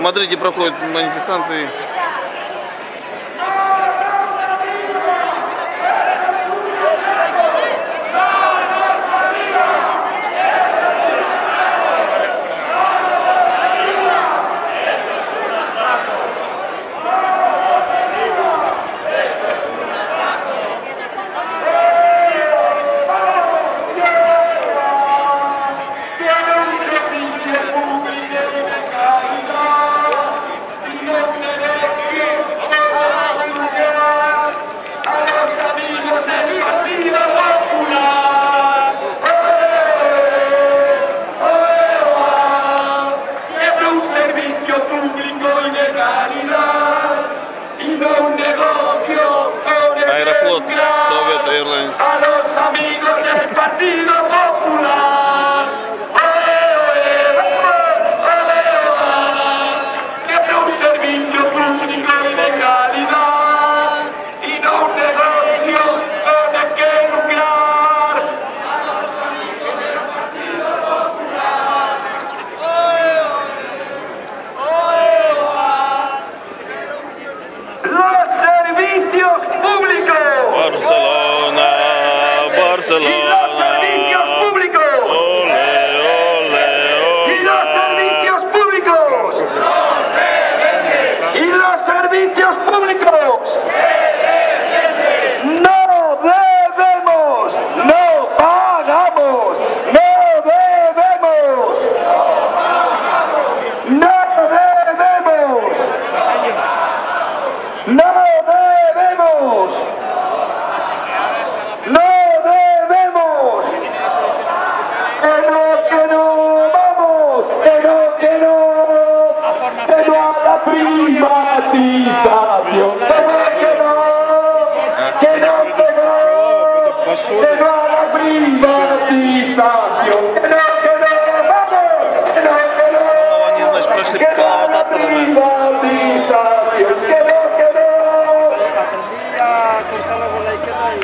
Мадриде проходят манифестации. Aeroflot, Soviet Airlines. A los amigos del Partido Popular. Que sea un servicio público y de calidad y no un negocio con el que lucrar. Los servicios públicos. Barcelona, Y los servicios Barcelona. públicos. Ole, ole, Y los servicios públicos. Y los servicios públicos. No debemos, no pagamos, no debemos. No debemos. No debemos. No debemos. Que no, vamos. Que no a la privatización. Que no a la privatización. Que no.